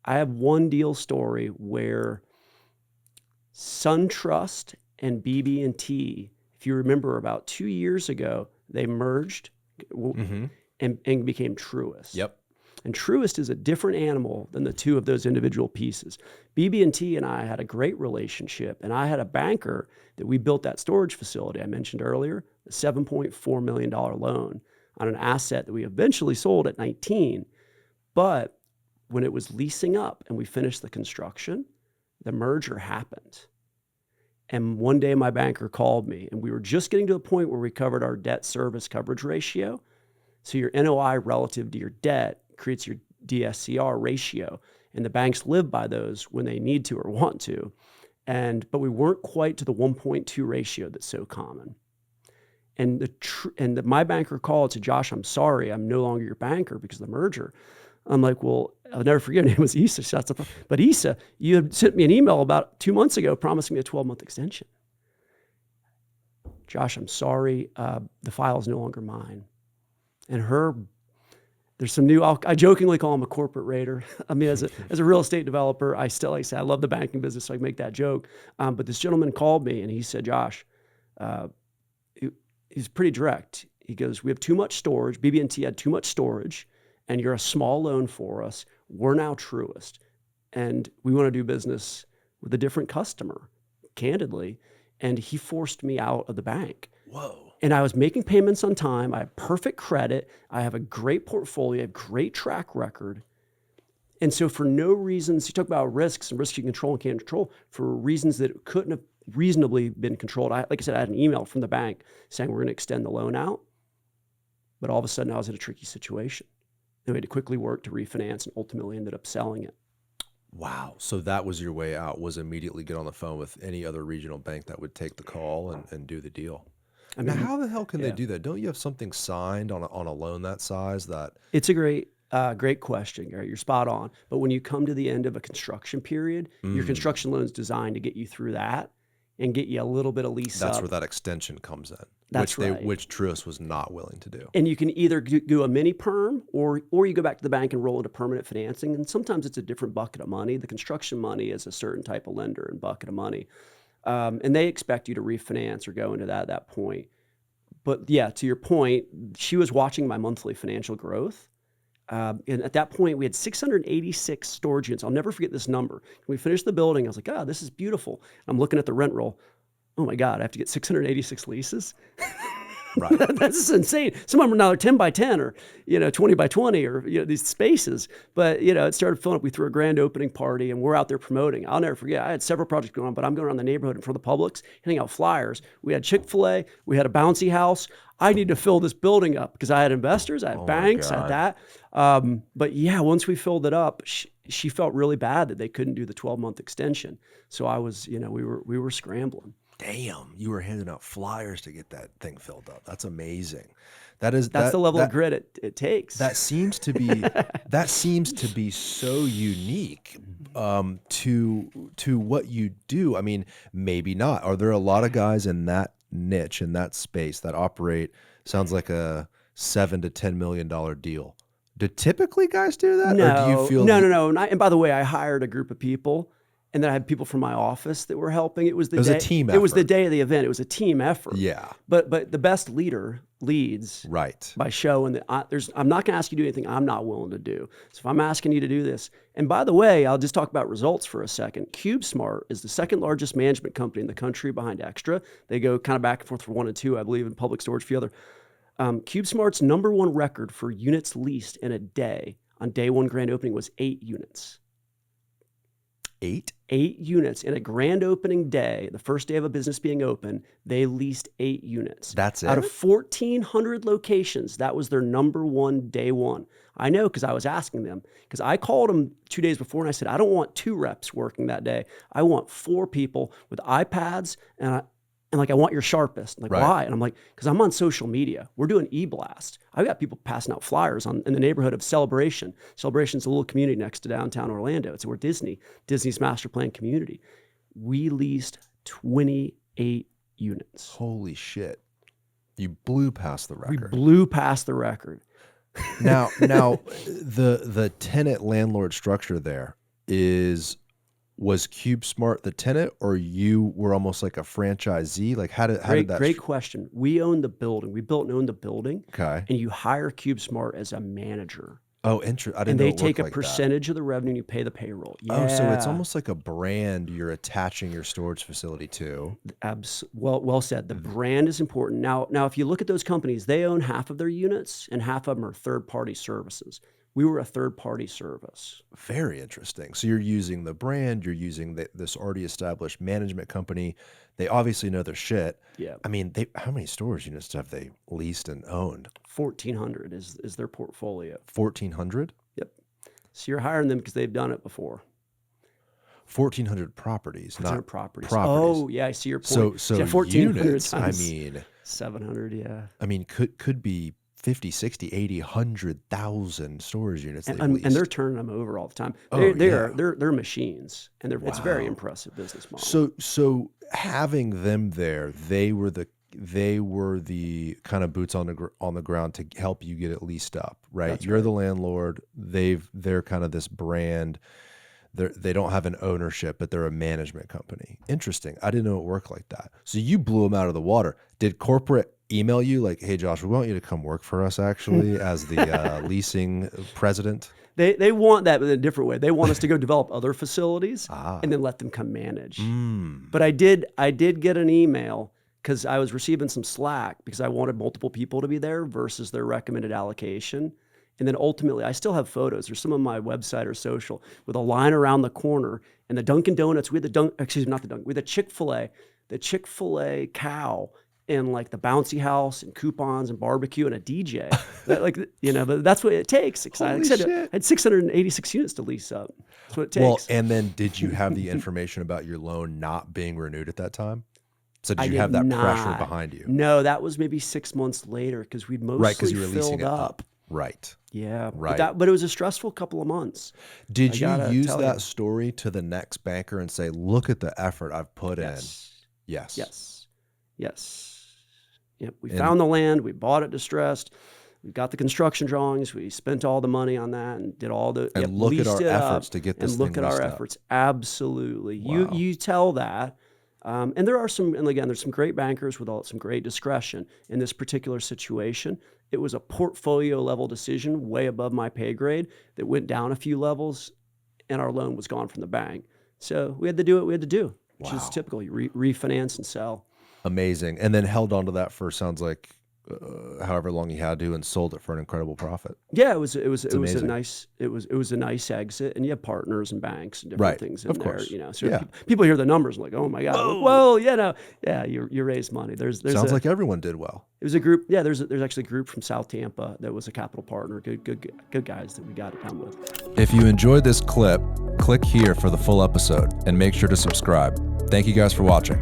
I have one deal story where SunTrust and BB&T, if you remember about 2 years ago, they merged and became Truist. Yep. And Truist is a different animal than the two of those individual pieces. BB&T and I had a great relationship, and I had a banker that we built that storage facility I mentioned earlier, a $7.4 million loan on an asset that we eventually sold at 19. But when it was leasing up and we finished the construction, the merger happened. And one day my banker called me, and we were just getting to the point where we covered our debt service coverage ratio. So your NOI relative to your debt creates your DSCR ratio, and the banks live by those when they need to or want to. But we weren't quite to the 1.2 ratio that's so common. And my banker called and said, Josh, I'm sorry, I'm no longer your banker because of the merger. I'm like, well, I'll never forget, her name was Issa. But Issa, you had sent me an email about 2 months ago promising me a 12-month extension. Josh, I'm sorry, the file is no longer mine. And there's some new, I jokingly call him a corporate raider. I mean, as a real estate developer, I still, like I say, I love the banking business, so I make that joke. But this gentleman called me and he said, Josh, he's pretty direct. He goes, we have too much storage. BB&T had too much storage, and you're a small loan for us. We're now Truist, and we want to do business with a different customer, candidly. And he forced me out of the bank. Whoa. And I was making payments on time. I have perfect credit. I have a great portfolio, I have great track record. And so for no reasons, you talk about risks and risks you control and can't control, for reasons that couldn't have reasonably been controlled. Like I said, I had an email from the bank saying we're going to extend the loan out. But all of a sudden I was in a tricky situation. And we had to quickly work to refinance and ultimately ended up selling it. Wow. So that was your way out, was immediately get on the phone with any other regional bank that would take the call and do the deal. I mean, now, how the hell can they do that? Don't you have something signed on a loan that size that? It's a great question, Gary. You're spot on. But when you come to the end of a construction period, your construction loan is designed to get you through that and get you a little bit of lease up. That's where that extension comes in. That's which Truist was not willing to do. And you can either do a mini perm or you go back to the bank and roll into permanent financing. And sometimes it's a different bucket of money. The construction money is a certain type of lender and bucket of money. And they expect you to refinance or go into that at that point. But yeah, to your point, she was watching my monthly financial growth. And at that point, we had 686 storage units. I'll never forget this number. When we finished the building, I was like, this is beautiful. I'm looking at the rent roll. Oh my God, I have to get 686 leases? Right. That's insane. Some of them are now 10 by 10 or 20 by 20 or these spaces. But it started filling up. We threw a grand opening party and we're out there promoting. I'll never forget. I had several projects going on, but I'm going around the neighborhood in front of the Publix, handing out flyers. We had Chick-fil-A. We had a bouncy house. I need to fill this building up because I had investors, I had banks, I had that. But yeah, once we filled it up, she felt really bad that they couldn't do the 12-month extension. So I was, we were scrambling. Damn, you were handing out flyers to get that thing filled up. That's amazing. That's the level of grit it takes. That seems to be so unique to what you do. I mean, maybe not. Are there a lot of guys in that niche, in that space, that operate, sounds like a $7 to $10 million deal? Do typically guys do that? No, or do you feel no. And by the way, I hired a group of people. And then I had people from my office that were helping. It was a team effort. It was the day of the event. It was a team effort. Yeah. But the best leader leads right by showing that I'm not going to ask you to do anything I'm not willing to do. So if I'm asking you to do this, and by the way, I'll just talk about results for a second. CubeSmart is the second largest management company in the country behind Extra. They go kind of back and forth for 1 and 2, I believe, in Public Storage, a few other. CubeSmart's number one record for units leased in a day on day one grand opening was 8 units. 8 units in a grand opening day, the first day of a business being open, they leased 8 units. That's it? Out of 1,400 locations, that was their number one day one. I know because I was asking them. Because I called them 2 days before and I said, I don't want 2 reps working that day. I want 4 people with iPads and I want your sharpest. Like, right. Why? And I'm like, because I'm on social media. We're doing e-blast. I've got people passing out flyers in the neighborhood of Celebration. Celebration's a little community next to downtown Orlando. It's where Disney's master plan community. We leased 28 units. Holy shit. You blew past the record. We blew past the record. Now the tenant landlord structure there, was CubeSmart the tenant, or you were almost like a franchisee? Like how did that? Great question. We own the building. We built and owned the building. Okay. And you hire CubeSmart as a manager. Oh, interesting. I didn't And know they it take worked a like percentage of the revenue and you pay the payroll. Yeah. Oh, so it's almost like a brand you're attaching your storage facility to. Well said. The brand is important. Now, if you look at those companies, they own half of their units and half of them are third-party services. We were a third-party service. Very interesting. So you're using the brand, you're using this already established management company. They obviously know their shit. Yeah. I mean, how many storage units have they leased and owned? 1,400 is their portfolio. 1,400? Yep. So you're hiring them because they've done it before. 1,400 properties, not properties. properties. Oh, yeah, I see your point. So yeah, 1,400 units, times I mean, 700, yeah. I mean, could be 50, 60, 80, 100,000 storage units they've And leased. they're turning them over all the time. Oh, They're machines, and it's a very Wow. impressive business model. So having them there, they were the kind of boots on the ground to help you get it leased up, right? That's You're right. the landlord. They're kind of this brand. They don't have an ownership, but they're a management company. Interesting. I didn't know it worked like that. So you blew them out of the water. Did corporate email you like, "Hey Josh, we want you to come work for us actually as the leasing president"? They want that in a different way. They want us to go develop other facilities Ah. and then let them come manage. Mm. But I did get an email because I was receiving some slack because I wanted multiple people to be there versus their recommended allocation. And then ultimately, I still have photos. There's some on my website or social with a line around the corner and the Dunkin' Donuts. We had the Chick-fil-A cow and like the bouncy house and coupons and barbecue and a DJ. But that's what it takes. Like I said, I had 686 units to lease up. That's what it takes. Well, and then did you have the information about your loan not being renewed at that time? So did you have that pressure behind you? No, that was maybe 6 months later because we'd mostly Right, because you were filled leasing it up. up. Right. Yeah, Right. But it was a stressful couple of months. Did you use tell that you. story to the next banker and say, "Look at the effort I've put in"? Yes. Yes. Yep. We found the land. We bought it distressed. We got the construction drawings. We spent all the money on that and did all the And look at our efforts to get this and thing look at our leased up. efforts. Absolutely. Wow. You tell that. And there's some great bankers with some great discretion. In this particular situation, it was a portfolio level decision way above my pay grade that went down a few levels, and our loan was gone from the bank. So we had to do what we had to do, which is typical. You refinance and sell. Amazing. And then held on to that for sounds like however long you had to, and sold it for an incredible profit. Yeah, it was a amazing. nice exit, and you have partners and banks and different things in Of there. course. So Yeah. people hear the numbers and like, oh my god, well, you raised money. There's Sounds like everyone did well. it was a group. Yeah, there's actually a group from South Tampa that was a capital partner. Good guys that we got it done with. If you enjoyed this clip, click here for the full episode and make sure to subscribe. Thank you guys for watching.